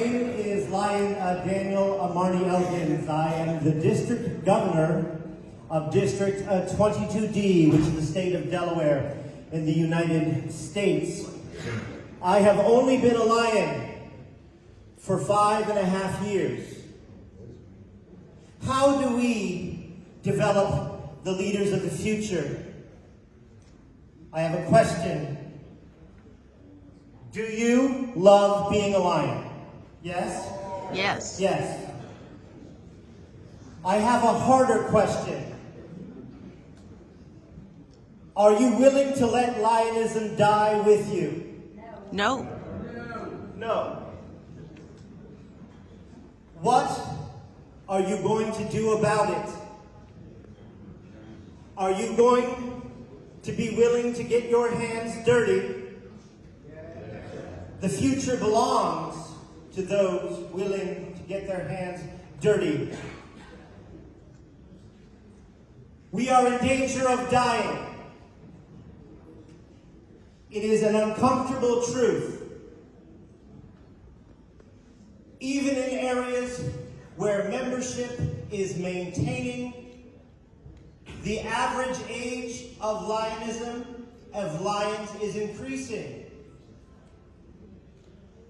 name is Daniel Marney Elkins. I am the District Governor of District 22D, which is the state of Delaware in the United States. I have only been a Lion for 5.5 years. How do we develop the leaders of the future? I have a question. Do you love being a Lion? Yes? Yes. Yes. I have a harder question. Are you willing to let Lionism die with you? No. No. What are you going to do about it? Are you going to be willing to get your hands dirty? The future belongs to those willing to get their hands dirty. We are in danger of dying. It is an uncomfortable truth. Even in areas where membership is maintaining, the average age of Lions is increasing.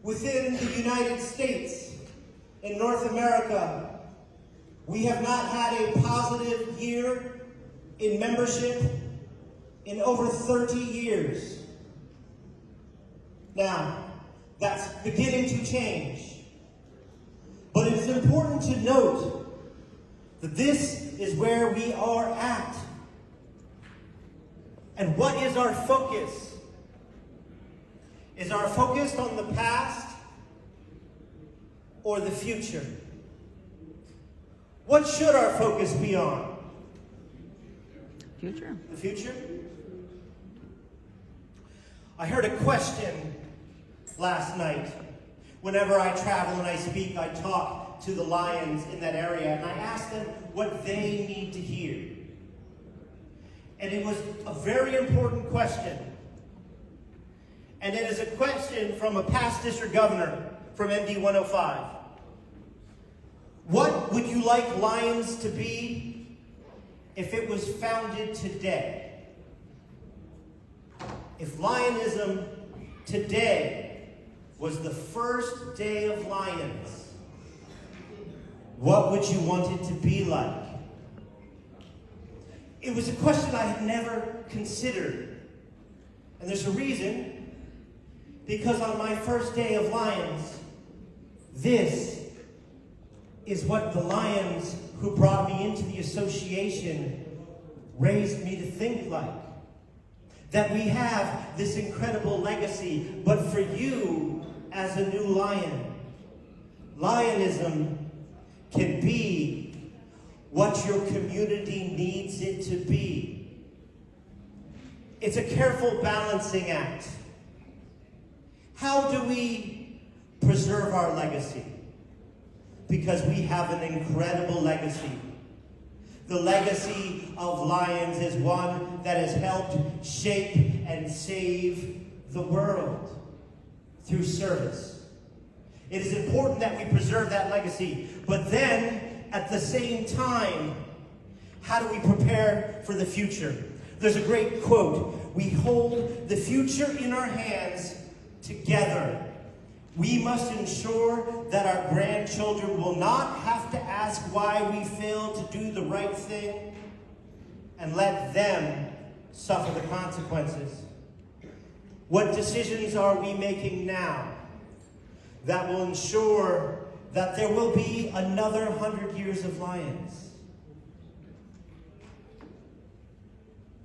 Within the United States, in North America, we have not had a positive year in membership in over 30 years. Now, that's beginning to change. But it is important to note that this is where we are at. And what is our focus? Is our focus on the past or the future? What should our focus be on? Future. The future? I heard a question last night. Whenever I travel and I speak, I talk to the Lions in that area, and I ask them what they need to hear. And it was a very important question. And it is a question from a past district governor from MD 105. What would you like Lions to be if it was founded today? If Lionism today was the first day of Lions, what would you want it to be like? It was a question I had never considered. And there's a reason. Because on my first day of Lions, this is what the Lions who brought me into the association raised me to think like. That we have this incredible legacy, but for you as a new Lion, Lionism can be what your community needs it to be. It's a careful balancing act. How do we preserve our legacy? Because we have an incredible legacy. The legacy of Lions is one that has helped shape and save the world through service. It is important that we preserve that legacy. But then, at the same time, how do we prepare for the future? There's a great quote. We hold the future in our hands together. We must ensure that our grandchildren will not have to ask why we failed to do the right thing and let them suffer the consequences. What decisions are we making now that will ensure that there will be another 100 years of Lions?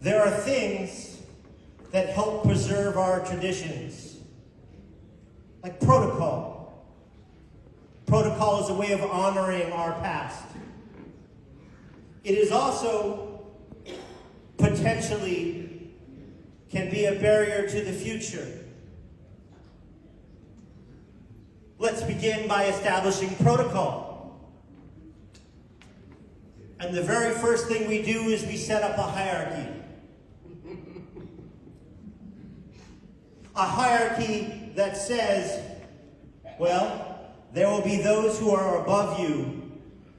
There are things that help preserve our traditions. Like protocol. Protocol is a way of honoring our past. It is also potentially can be a barrier to the future. Let's begin by establishing protocol. And the very first thing we do is we set up a hierarchy. A hierarchy that says, well, There will be those who are above you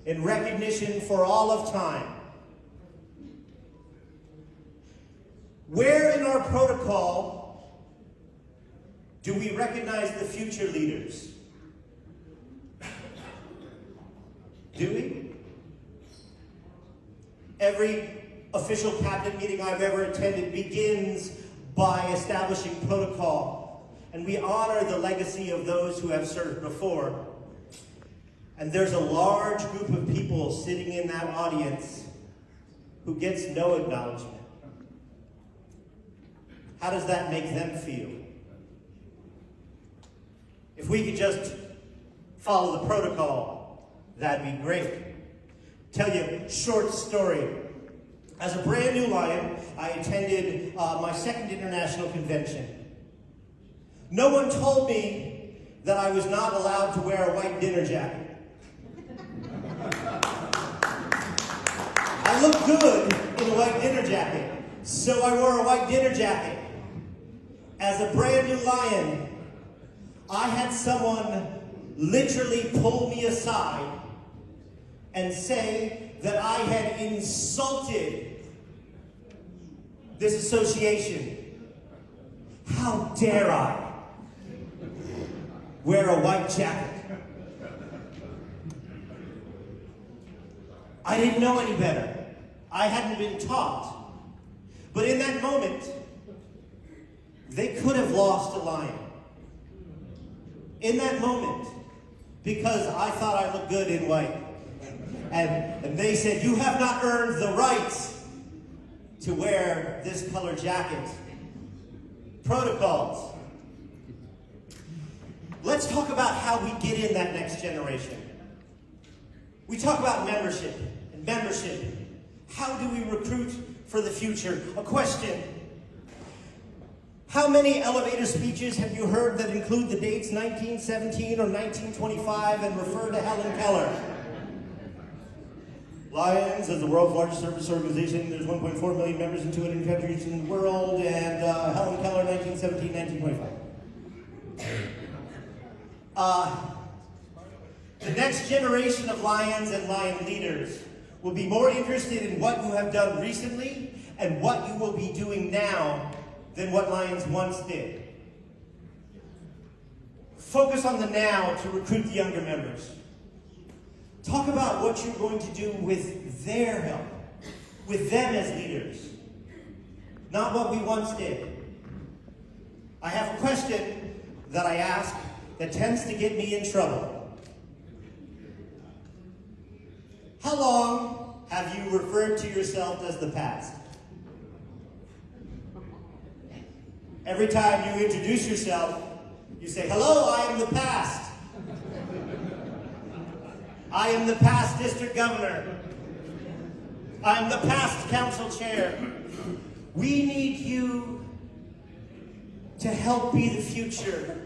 in recognition for all of time. Where in our protocol do we recognize the future leaders? Do we? Every official cabinet meeting I've ever attended begins by establishing protocol, and we honor the legacy of those who have served before. And there's a large group of people sitting in that audience who gets no acknowledgement. How does that make them feel? If we could just follow the protocol, that'd be great. Tell you a short story. As a brand new Lion, I attended my second international convention. No one told me that I was not allowed to wear a white dinner jacket. I look good in a white dinner jacket, so I wore a white dinner jacket. As a brand new Lion, I had someone literally pull me aside and say that I had insulted this association. How dare I wear a white jacket? I didn't know any better. I hadn't been taught. But in that moment, they could have lost a Lion. In that moment, because I thought I looked good in white. And they said, you have not earned the right to wear this color jacket. Protocols. Let's talk about how we get in that next generation. We talk about membership and membership. How do we recruit for the future? A question. How many elevator speeches have you heard that include the dates 1917 or 1925 and refer to Helen Keller? Lions is the world's largest service organization. There's 1.4 million members in 200 countries in the world, and Helen Keller, 1917, 1925. The next generation of Lions and Lion leaders will be more interested in what you have done recently and what you will be doing now than what Lions once did. Focus on the now to recruit the younger members. Talk about what you're going to do with their help, with them as leaders, not what we once did. I have a question that I ask that tends to get me in trouble. How long have you referred to yourself as the past? Every time you introduce yourself, you say, hello, I am the past. I am the past district governor. I am the past council chair. We need you to help be the future.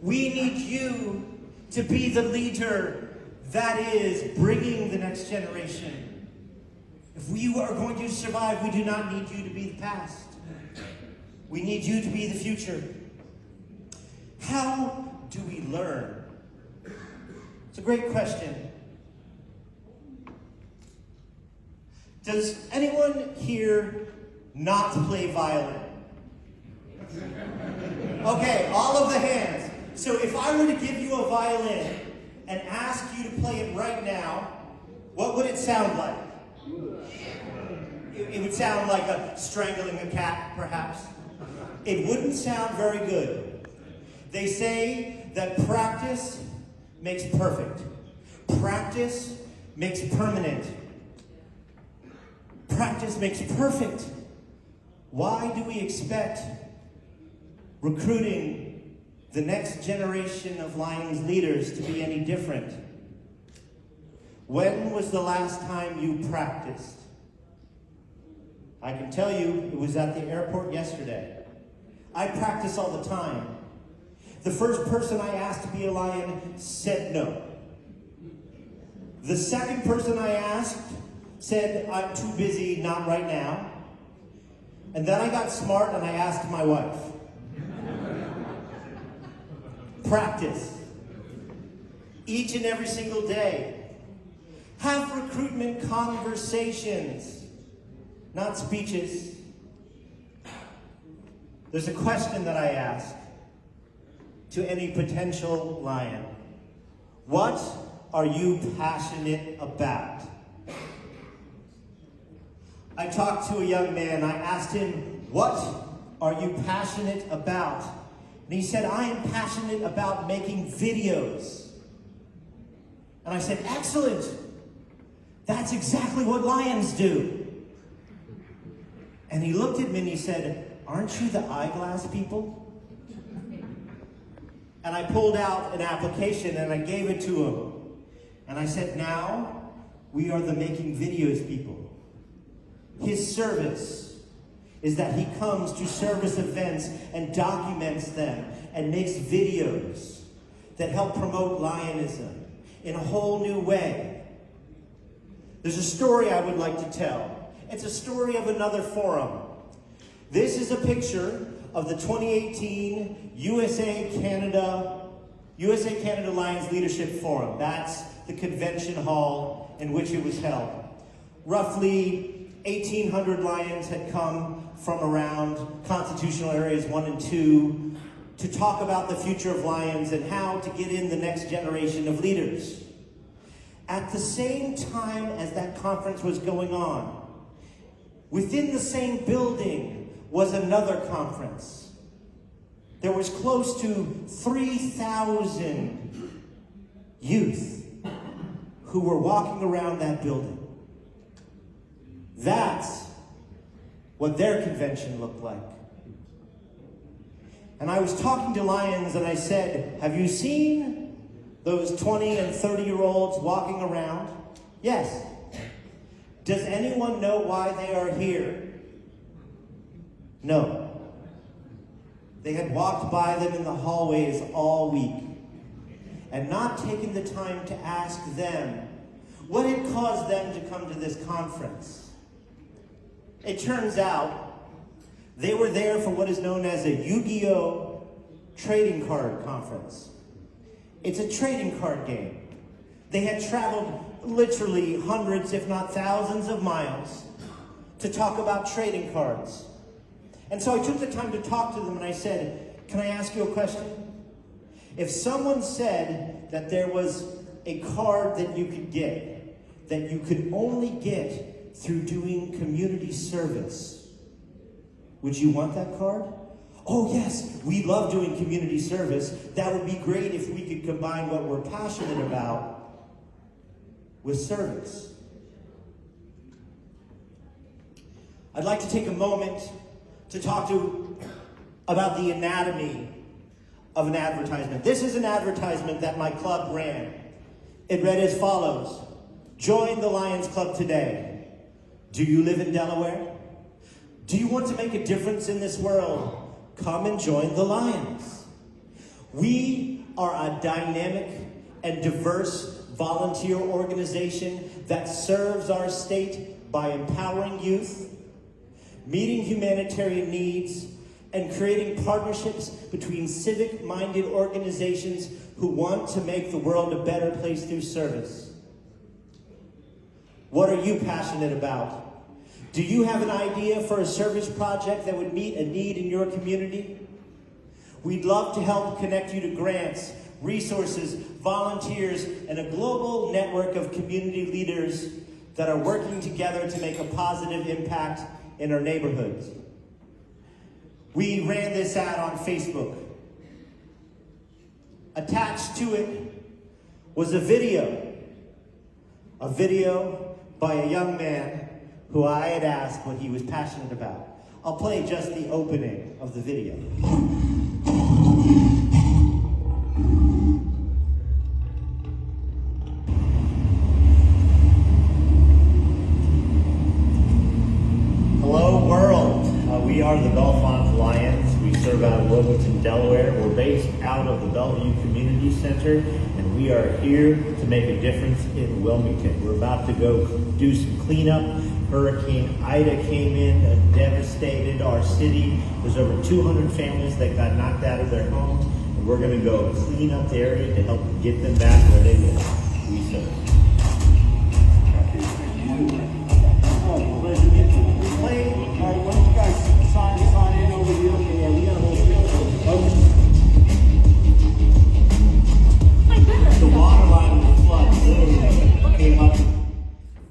We need you to be the leader that is bringing the next generation. If we are going to survive, we do not need you to be the past. We need you to be the future. How do we learn? It's a great question. Does anyone here not play violin? Okay, all of the hands. So if I were to give you a violin and ask you to play it right now, what would it sound like? It would sound like strangling a cat, perhaps. It wouldn't sound very good. They say that practice makes perfect. Practice makes permanent. Practice makes perfect. Why do we expect recruiting the next generation of Lions leaders to be any different? When was the last time you practiced? I can tell you it was at the airport yesterday. I practice all the time. The first person I asked to be a Lion said no. The second person I asked said, I'm too busy, not right now. And then I got smart and I asked my wife. Practice. each and every single day. Have recruitment conversations, not speeches. There's a question that I ask to any potential lion. What are you passionate about? I talked to a young man. I asked him, what are you passionate about? And he said, I am passionate about making videos. And I said, excellent. That's exactly what lions do. And he looked at me and he said, aren't you the eyeglass people? And I pulled out an application and I gave it to him. And I said, now we are the making videos people. His service is that he comes to service events and documents them and makes videos that help promote Lionism in a whole new way. There's a story I would like to tell. It's a story of another forum. This is a picture of the 2018 USA-Canada Lions Leadership Forum. That's the convention hall in which it was held. Roughly 1,800 lions had come from around constitutional areas 1 and 2 to talk about the future of lions and how to get in the next generation of leaders. At the same time as that conference was going on, within the same building was another conference. There was close to 3,000 youth who were walking around that building. That's what their convention looked like. And I was talking to lions and I said, have you seen those 20 and 30-year-olds walking around? Yes. Does anyone know why they are here? No. They had walked by them in the hallways all week and not taken the time to ask them what had caused them to come to this conference. It turns out they were there for what is known as a Yu-Gi-Oh! Trading card conference. It's a trading card game. They had traveled literally hundreds, if not thousands of miles to talk about trading cards. And so I took the time to talk to them and I said, can I ask you a question? If someone said that there was a card that you could get, that you could only get through doing community service, would you want that card? Oh yes, we love doing community service. That would be great if we could combine what we're passionate about with service. I'd like to take a moment to talk about the anatomy of an advertisement. This is an advertisement that my club ran. It read as follows: join the Lions Club today. Do you live in Delaware? Do you want to make a difference in this world? Come and join the Lions. We are a dynamic and diverse volunteer organization that serves our state by empowering youth, meeting humanitarian needs, and creating partnerships between civic-minded organizations who want to make the world a better place through service. What are you passionate about? Do you have an idea for a service project that would meet a need in your community? We'd love to help connect you to grants, resources, volunteers, and a global network of community leaders that are working together to make a positive impact in our neighborhoods. We ran this ad on Facebook. Attached to it was a video by a young man who I had asked what he was passionate about. I'll play just the opening of the video. Hello world, we are the Bellefonte Lions. We serve out of Wilmington, Delaware. We're based out of the Bellevue Community Center, and we are here to make a difference in Wilmington. We're about to go do some cleanup. Hurricane Ida came in and devastated our city. There's over 200 families that got knocked out of their homes. We're going to go clean up the area to help get them back where they live. We serve. The water line was flooded, literally came up.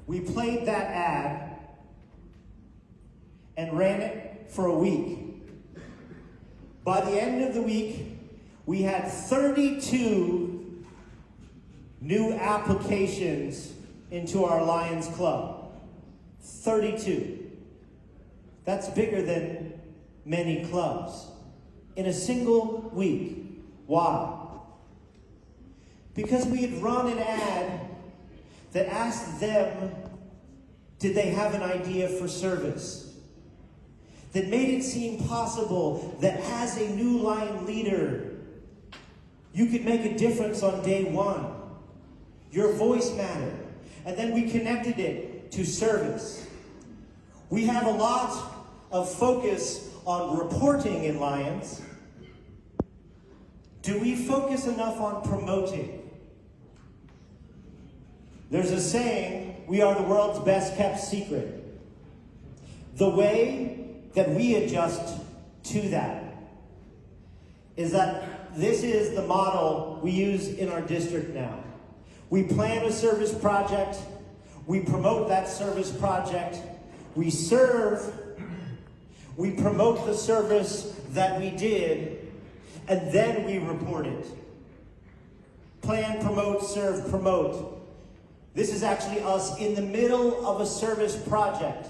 We played that ad and ran it for a week. By the end of the week, we had 32 new applications into our Lions Club. 32. That's bigger than many clubs. In a single week. Why? Because we had run an ad that asked them, did they have an idea for service? That made it seem possible that as a new Lion leader, you could make a difference on day one. Your voice mattered. And then we connected it to service. We have a lot of focus on reporting in Lions. Do we focus enough on promoting? There's a saying, we are the world's best kept secret. The way that we adjust to that is that this is the model we use in our district now. We plan a service project, we promote that service project, we serve, we promote the service that we did, and then we report it. Plan, promote, serve, promote. This is actually us in the middle of a service project.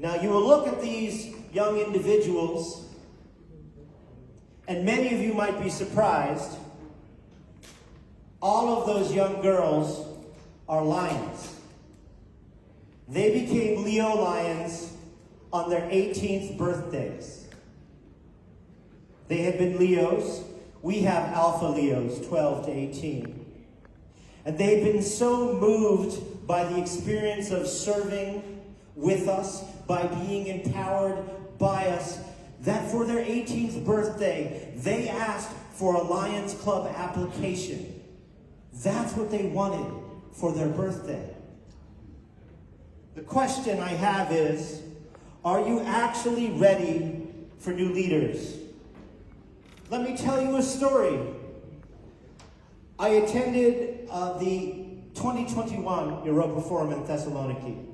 Now you will look at these young individuals, and many of you might be surprised. All of those young girls are Lions. They became Leo Lions on their 18th birthdays. They had been Leos. We have Alpha Leos, 12 to 18. And they've been so moved by the experience of serving with us, by being empowered by us, that for their 18th birthday, they asked for a Lions Club application. That's what they wanted for their birthday. The question I have is, are you actually ready for new leaders? Let me tell you a story. I attended the 2021 Europa Forum in Thessaloniki.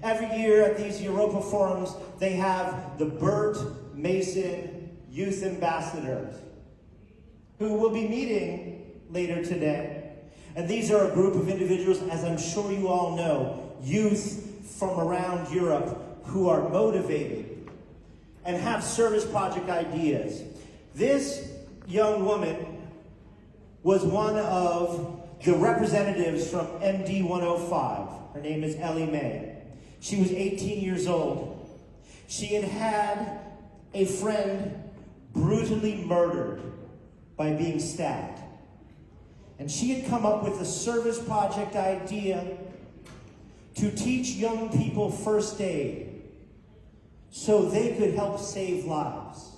Every year at these Europa Forums, they have the Bert Mason Youth Ambassadors, who will be meeting later today. And these are a group of individuals, as I'm sure you all know, youth from around Europe who are motivated and have service project ideas. This young woman was one of the representatives from MD 105. Her name is Ellie Mae. She was 18 years old. She had had a friend brutally murdered by being stabbed. And she had come up with a service project idea to teach young people first aid so they could help save lives.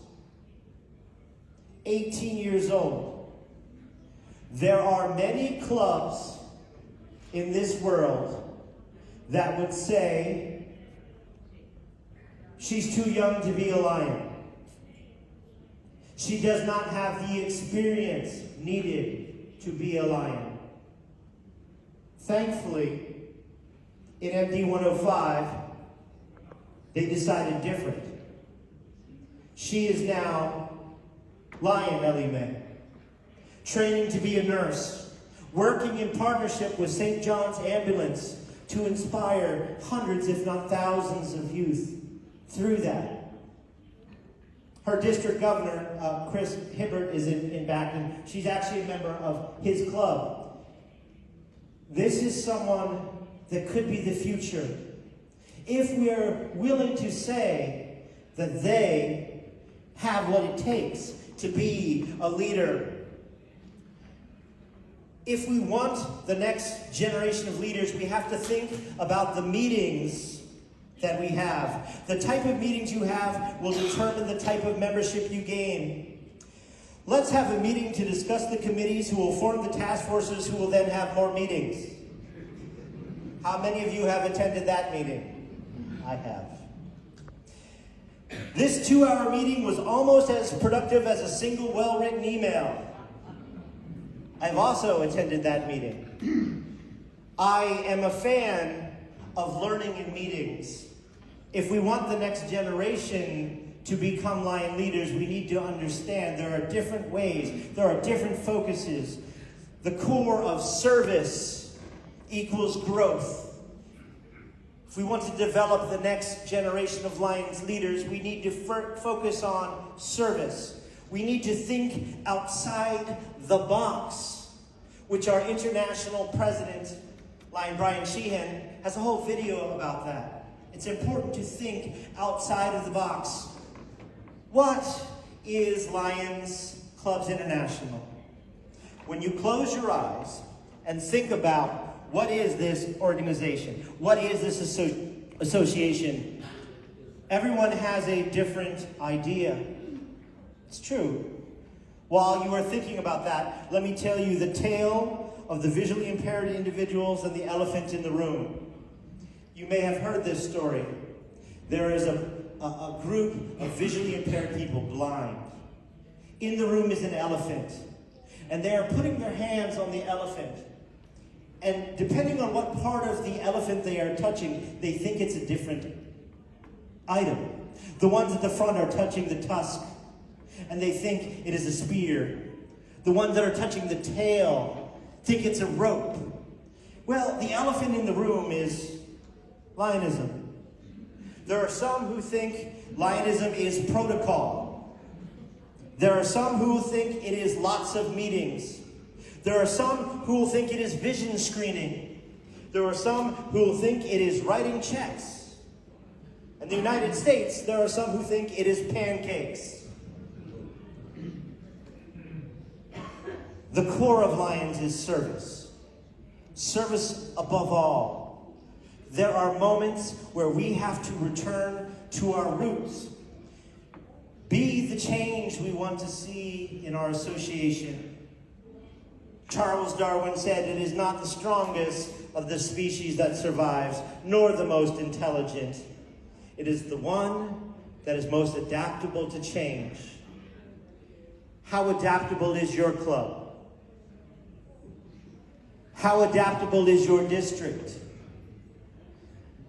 18 years old. There are many clubs in this world that would say, she's too young to be a Lion. She does not have the experience needed to be a Lion. Thankfully, in MD 105, they decided different. She is now Lion Ellie Mae, training to be a nurse, working in partnership with St. John's Ambulance to inspire hundreds, if not thousands, of youth through that. Her district governor, Chris Hibbert, is in back, and she's actually a member of his club. This is someone that could be the future. If we are willing to say that they have what it takes to be a leader. If we want the next generation of leaders, we have to think about the meetings that we have. The type of meetings you have will determine the type of membership you gain. Let's have a meeting to discuss the committees who will form the task forces who will then have more meetings. How many of you have attended that meeting? I have. This 2-hour meeting was almost as productive as a single well-written email. I've also attended that meeting. I am a fan of learning in meetings. If we want the next generation to become Lion leaders, we need to understand there are different ways, there are different focuses. The core of service equals growth. If we want to develop the next generation of Lions leaders, we need to focus on service. We need to think outside the box, which our international president, Lion Brian Sheehan, has a whole video about that. It's important to think outside of the box. What is Lions Clubs International? When you close your eyes and think about what is this organization, what is this association, everyone has a different idea. It's true. While you are thinking about that, let me tell you the tale of the visually impaired individuals and the elephant in the room. You may have heard this story. There is a group of visually impaired people, blind. In the room is an elephant, and they are putting their hands on the elephant. And depending on what part of the elephant they are touching, they think it's a different item. The ones at the front are touching the tusk, and they think it is a spear. The ones that are touching the tail think it's a rope. Well, the elephant in the room is Lionism. There are some who think Lionism is protocol. There are some who think it is lots of meetings. There are some who will think it is vision screening. There are some who will think it is writing checks. In the United States, there are some who think it is pancakes. The core of Lions is service. Service above all. There are moments where we have to return to our roots. Be the change we want to see in our association. Charles Darwin said, "It is not the strongest of the species that survives, nor the most intelligent. It is the one that is most adaptable to change." How adaptable is your club? How adaptable is your district?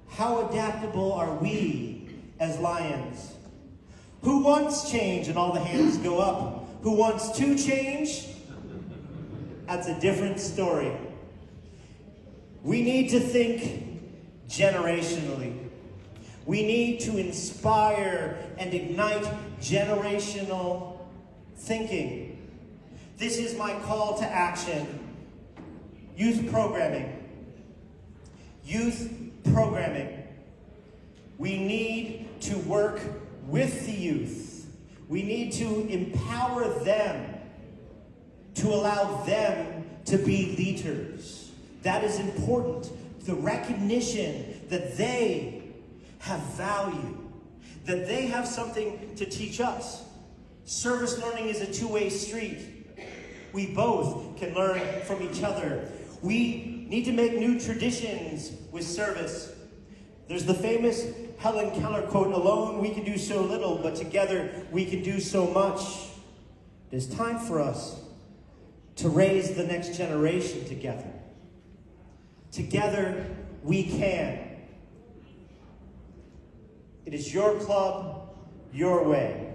How adaptable are we as Lions? Who wants change? And all the hands go up. Who wants to change? That's a different story. We need to think generationally. We need to inspire and ignite generational thinking. This is my call to action. Youth programming. Youth programming. We need to work with the youth. We need to empower them, to allow them to be leaders. That is important. The recognition that they have value, that they have something to teach us. Service learning is a two-way street. We both can learn from each other. We need to make new traditions with service. There's the famous Helen Keller quote, "Alone we can do so little, but together we can do so much." It is time for us to raise the next generation together. Together we can. It is your club, your way.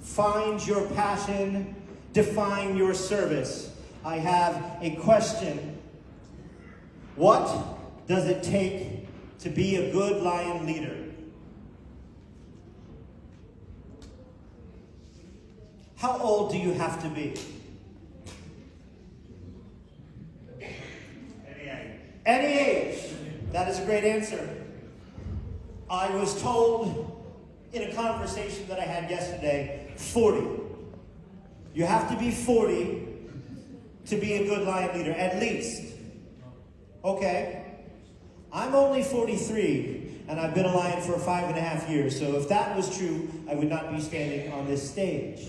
Find your passion, define your service. I have a question. What does it take to be a good Lion leader? How old do you have to be? Any age. That is a great answer. I was told in a conversation that I had yesterday, 40. You have to be 40 to be a good Lion leader, at least. Okay. I'm only 43, and I've been a Lion for 5.5 years. So if that was true, I would not be standing on this stage.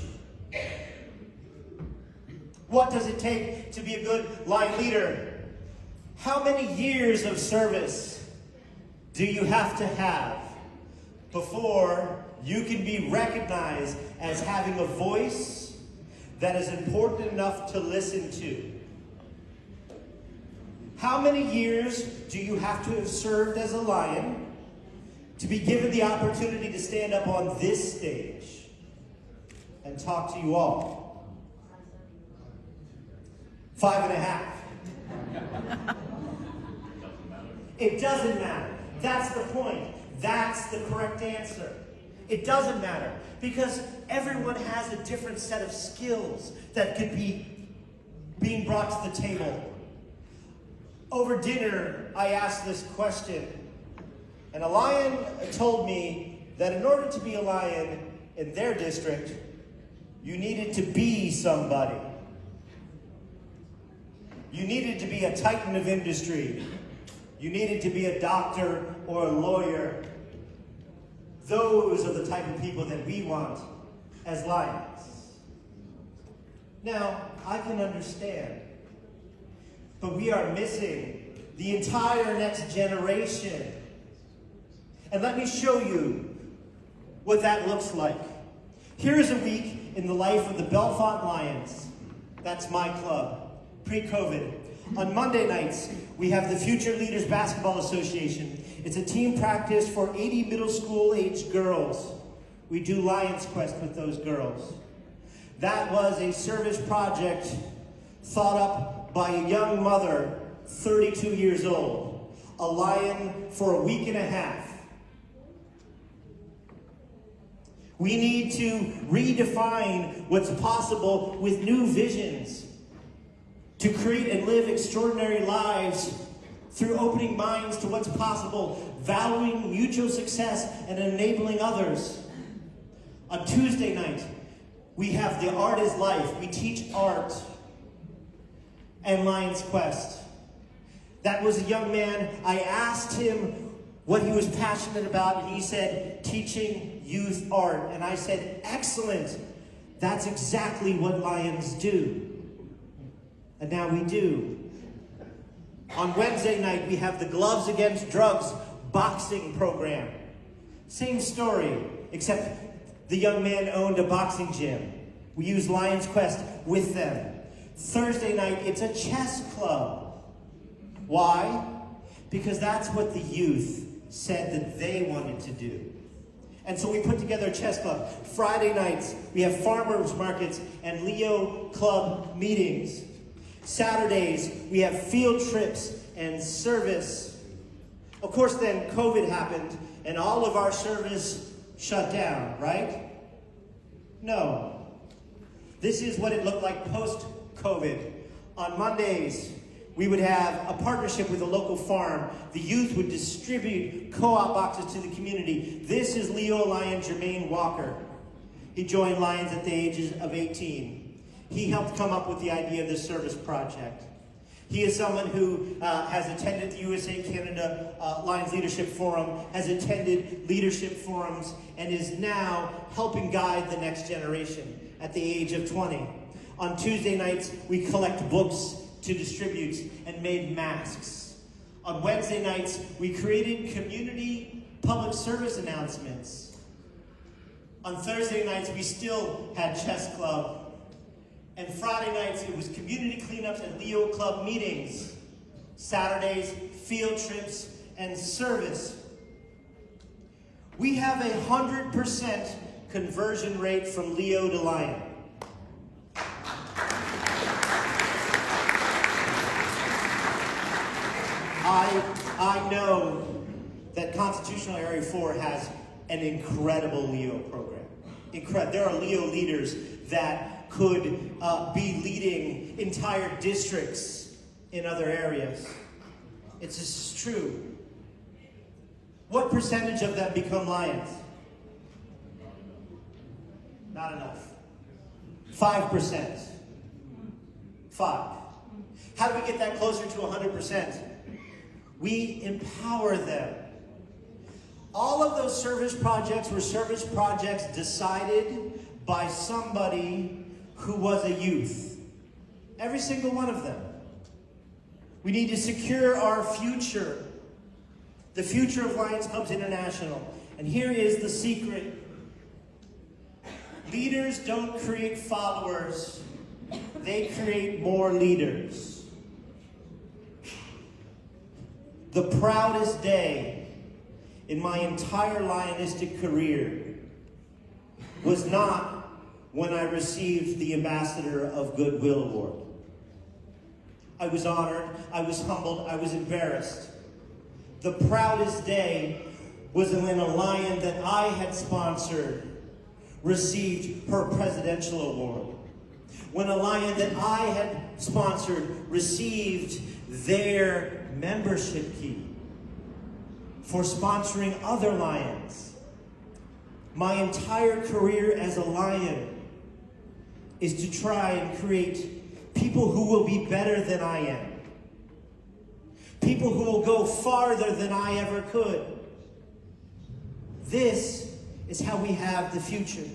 What does it take to be a good Lion leader? How many years of service do you have to have before you can be recognized as having a voice that is important enough to listen to? How many years do you have to have served as a Lion to be given the opportunity to stand up on this stage and talk to you all? 5.5. It doesn't matter. That's the point. That's the correct answer. It doesn't matter because everyone has a different set of skills that could be being brought to the table. Over dinner, I asked this question, and a Lion told me that in order to be a Lion in their district, you needed to be somebody. You needed to be a titan of industry. You needed to be a doctor or a lawyer. Those are the type of people that we want as Lions. Now, I can understand, but we are missing the entire next generation. And let me show you what that looks like. Here is a week in the life of the Bellefonte Lions. That's my club. Pre-COVID. On Monday nights, we have the Future Leaders Basketball Association. It's a team practice for 80 middle school age girls. We do Lions Quest with those girls. That was a service project thought up by a young mother, 32 years old, a Lion for a week and a half. We need to redefine what's possible with new visions, to create and live extraordinary lives through opening minds to what's possible, valuing mutual success and enabling others. On Tuesday night, we have The Art is Life. We teach art and Lions Quest. That was a young man. I asked him what he was passionate about, and he said, teaching youth art. And I said, excellent. That's exactly what Lions do. And now we do. On Wednesday night, we have the Gloves Against Drugs boxing program. Same story, except the young man owned a boxing gym. We use Lions Quest with them. Thursday night, it's a chess club. Why? Because that's what the youth said that they wanted to do. And so we put together a chess club. Friday nights, we have farmers markets and Leo club meetings. Saturdays, we have field trips and service. Of course, then COVID happened and all of our service shut down, right? No. This is what it looked like post-COVID. On Mondays, we would have a partnership with a local farm. The youth would distribute co-op boxes to the community. This is Leo Lion Jermaine Walker. He joined Lions at the age of 18. He helped come up with the idea of this service project. He is someone who has attended the USA Canada Lions Leadership Forum, has attended leadership forums, and is now helping guide the next generation at the age of 20. On Tuesday nights, we collect books to distribute and made masks. On Wednesday nights, we created community public service announcements. On Thursday nights, we still had chess club. And Friday nights, it was community cleanups and Leo Club meetings. Saturdays, field trips and service. We have a 100% conversion rate from Leo to Lion. I know that Constitutional Area 4 has an incredible Leo program. There are Leo leaders that could be leading entire districts in other areas. It's just true. What percentage of them become Lions? Not enough. 5%. 5. How do we get that closer to 100%? We empower them. All of those service projects were service projects decided by somebody who was a youth. Every single one of them. We need to secure our future. The future of Lions Clubs International. And here is the secret. Leaders don't create followers. They create more leaders. The proudest day in my entire Lionistic career was not when I received the Ambassador of Goodwill Award. I was honored, I was humbled, I was embarrassed. The proudest day was when a lion that I had sponsored received her presidential award. When a lion that I had sponsored received their membership key for sponsoring other lions. My entire career as a lion is to try and create people who will be better than I am. People who will go farther than I ever could. This is how we have the future.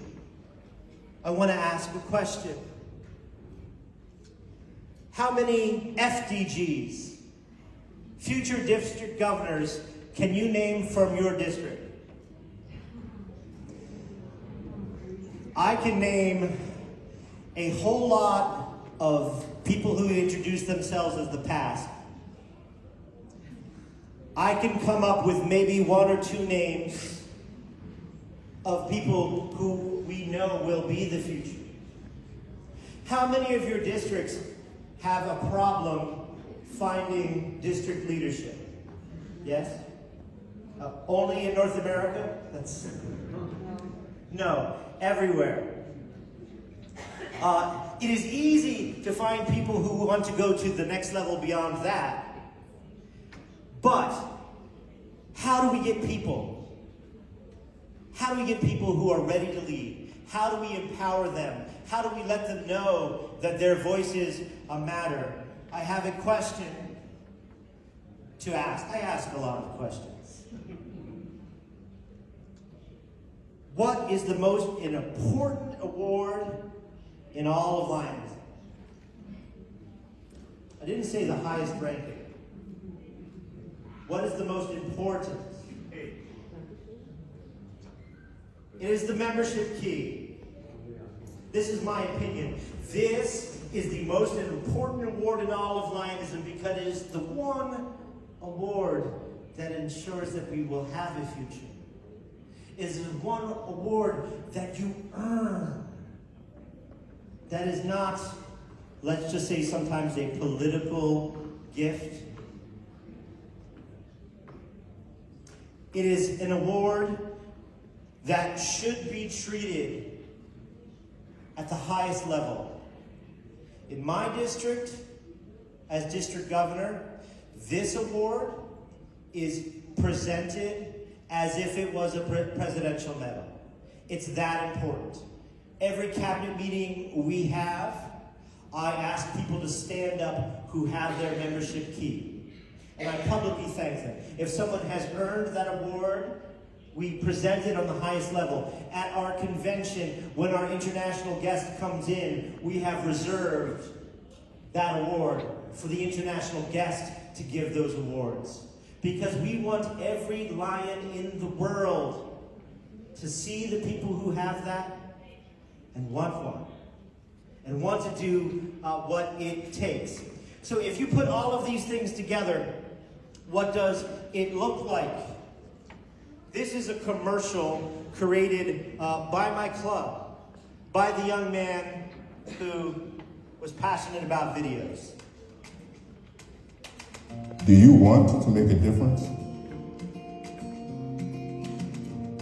I want to ask a question. How many FDGs, future district governors, can you name from your district? I can name a whole lot of people who introduce themselves as the past. I can come up with maybe one or two names of people who we know will be the future. How many of your districts have a problem finding district leadership? Yes? Only in North America? No, everywhere. It is easy to find people who want to go to the next level beyond that. But how do we get people? How do we get people who are ready to lead? How do we empower them? How do we let them know that their voices matter? I have a question to ask. I ask a lot of questions. What is the most important award in all of Lionism? I didn't say the highest ranking. What is the most important? It is the membership key. This is my opinion. This is the most important award in all of Lionism because it is the one award that ensures that we will have a future. It is one award that you earn. That is not, let's just say, sometimes a political gift. It is an award that should be treated at the highest level. In my district, as district governor, this award is presented as if it was a presidential medal. It's that important. Every cabinet meeting we have, I ask people to stand up who have their membership key. And I publicly thank them. If someone has earned that award, we present it on the highest level. At our convention, when our international guest comes in, we have reserved that award for the international guest to give those awards. Because we want every lion in the world to see the people who have that and want one. And want to do what it takes. So if you put all of these things together, what does it look like? This is a commercial created by my club, by the young man who was passionate about videos. Do you want to make a difference?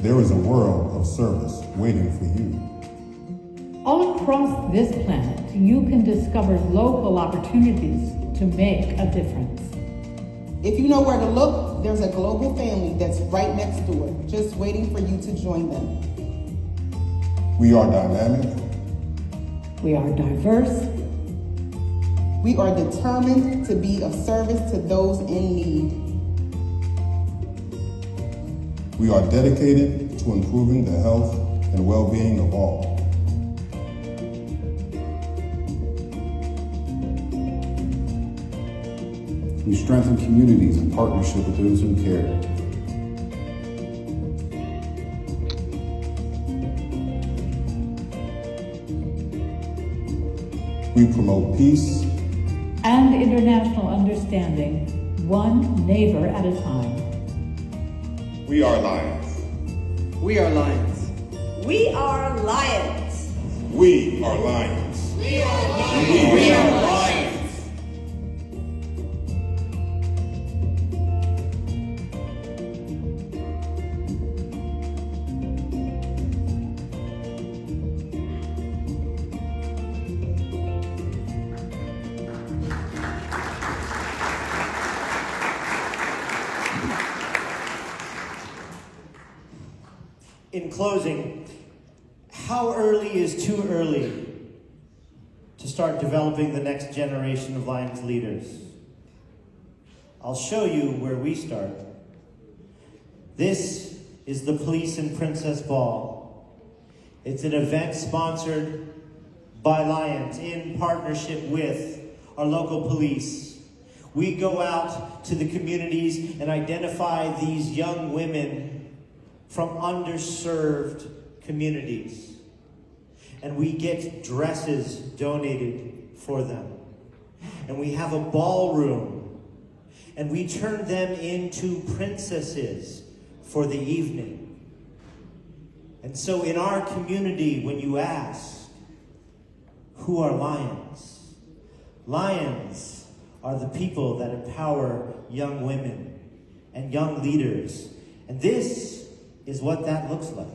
There is a world of service waiting for you. All across this planet, you can discover local opportunities to make a difference. If you know where to look, there's a global family that's right next door, just waiting for you to join them. We are dynamic. We are diverse. We are determined to be of service to those in need. We are dedicated to improving the health and well-being of all. We strengthen communities in partnership with those who care. We promote peace and international understanding, one neighbor at a time. We are lions. We are lions. We are lions. We are lions. We are lions. We are lions. In closing, how early is too early to start developing the next generation of Lions leaders? I'll show you where we start. This is the Police and Princess Ball. It's an event sponsored by Lions in partnership with our local police. We go out to the communities and identify these young women from underserved communities. And we get dresses donated for them. And we have a ballroom. And we turn them into princesses for the evening. And so in our community, when you ask, who are lions? Lions are the people that empower young women and young leaders. And this is what that looks like.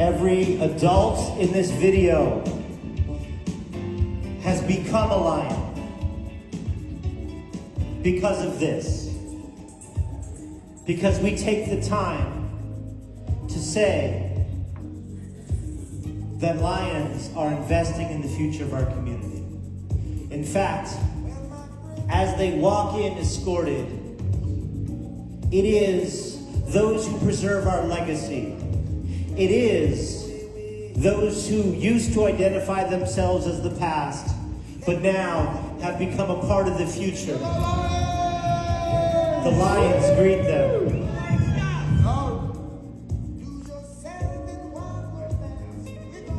Every adult in this video has become a lion because of this. Because we take the time to say that lions are investing in the future of our community. In fact, as they walk in escorted, it is those who preserve our legacy. It is those who used to identify themselves as the past, but now have become a part of the future. The lions greet them.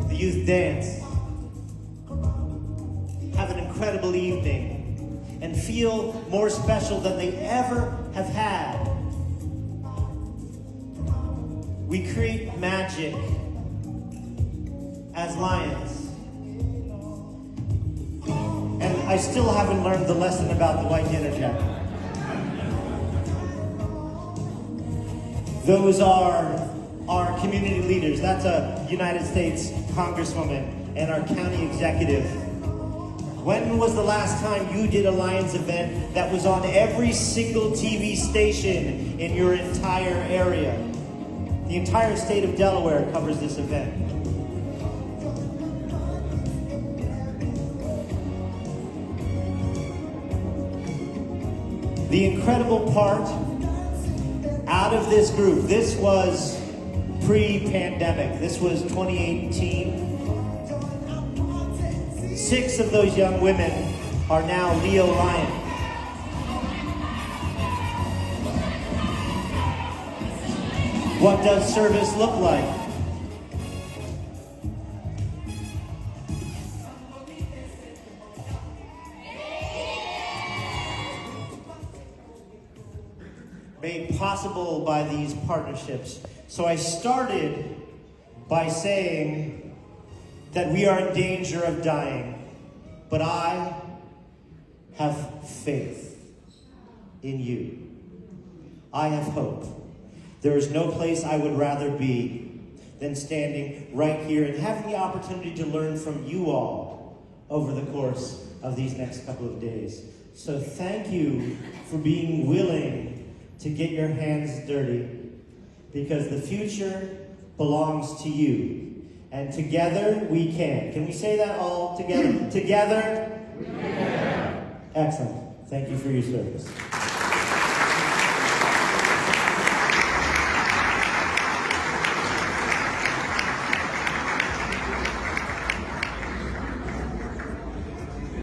The youth dance. Have an incredible evening and feel more special than they ever have had. We create magic as lions. And I still haven't learned the lesson about the white dinner jacket. Those are our community leaders. That's a United States Congresswoman and our county executive. When was the last time you did a Lions event that was on every single TV station in your entire area? The entire state of Delaware covers this event. The incredible part out of this group, this was pre-pandemic, this was 2018. 6 of those young women are now Leo Lions. What does service look like? made possible by these partnerships. So I started by saying that we are in danger of dying, but I have faith in you. I have hope. There is no place I would rather be than standing right here and having the opportunity to learn from you all over the course of these next couple of days. So thank you for being willing to get your hands dirty, because the future belongs to you. And together we can. Can we say that all together? Together we can. Excellent. Thank you for your service.